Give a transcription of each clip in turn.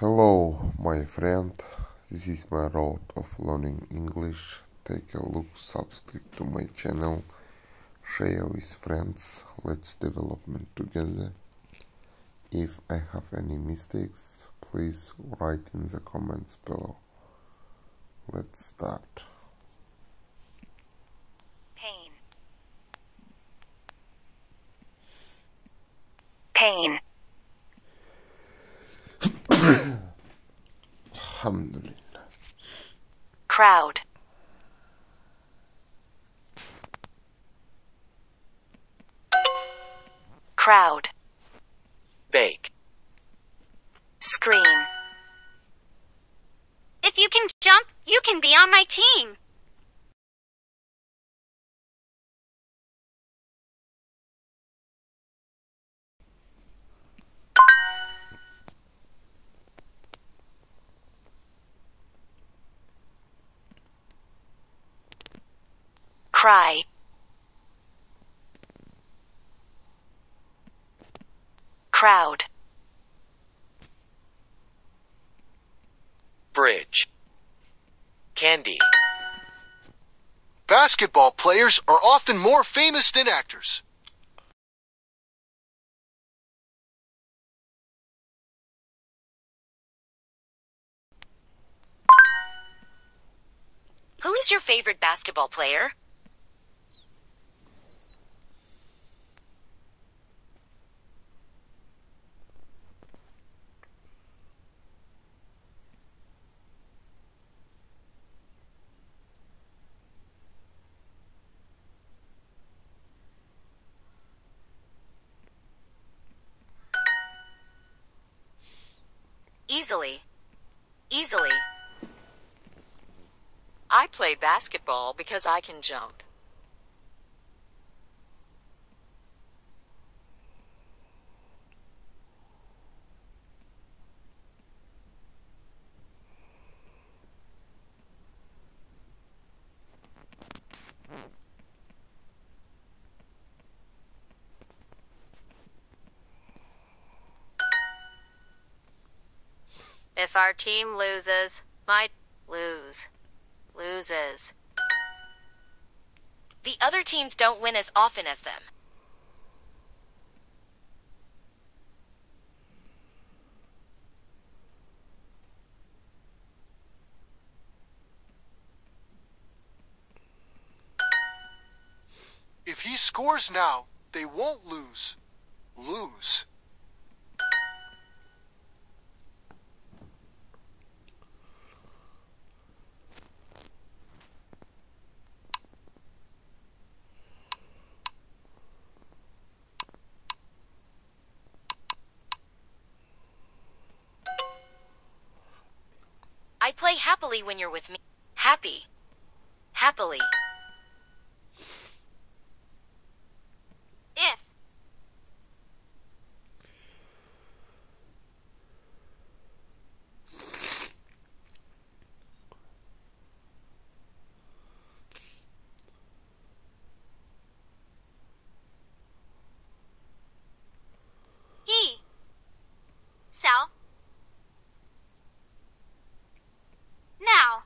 Hello, my friend. This is my road of learning English. Take a look, subscribe to my channel, share with friends. Let's development together. If I have any mistakes, please write in the comments below. Let's start. Pain. Pain. Alhamdulillah. Crowd. Crowd. Bake. Screen. If you can jump, you can be on my team. Cry. Crowd. Bridge. Candy. Basketball players are often more famous than actors. Who is your favorite basketball player? Easily. Easily. I play basketball because I can jump. If our team loses, might lose. Loses. The other teams don't win as often as them. If he scores now, they won't lose. Lose. I play happily when you're with me. Happy. Happily. If. He. Sell. Now.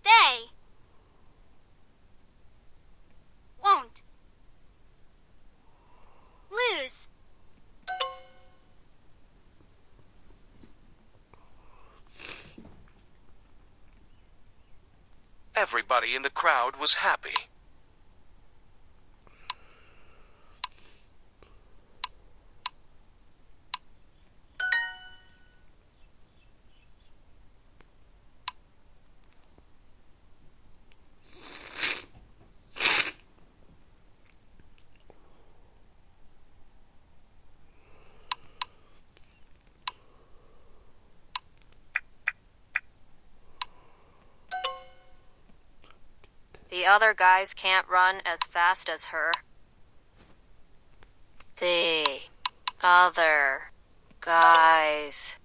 They. Won't. Lose. Everybody in the crowd was happy. The other guys can't run as fast as her. The other guys.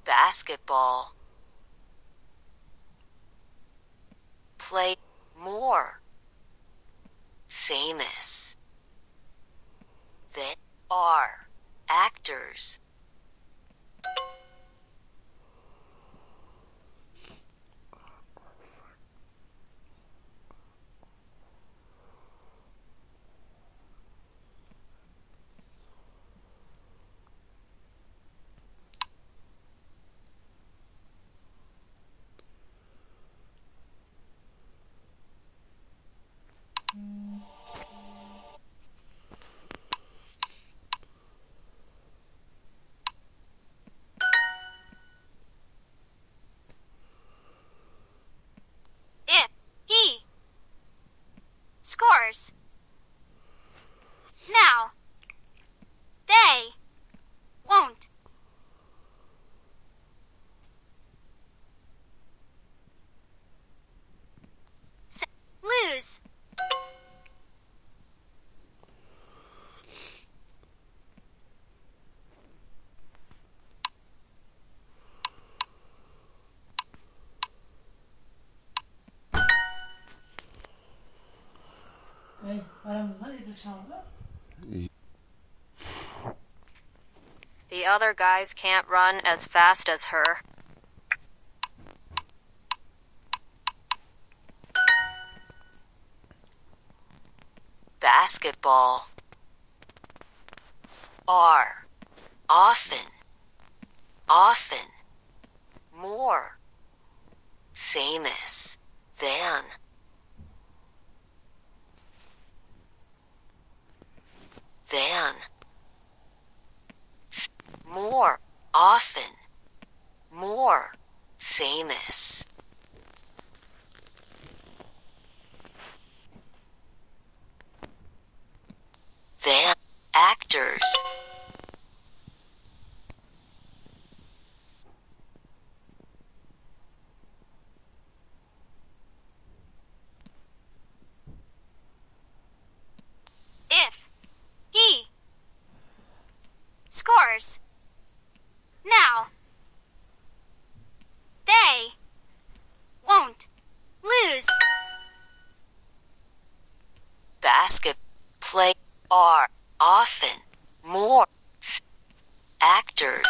Basketball. Play more. Famous. They are actors. If he scores. Now. They won't. Lose. Hey, aramızda yetişeceğimiz var. The other guys can't run as fast as her. Basketball. Are. Often. Often. More. Famous. Than. Than. More. Often. More. Famous. Than. Actors. If he scores. Now. They won't lose. Basket. Play. Are. Often. More. Actors.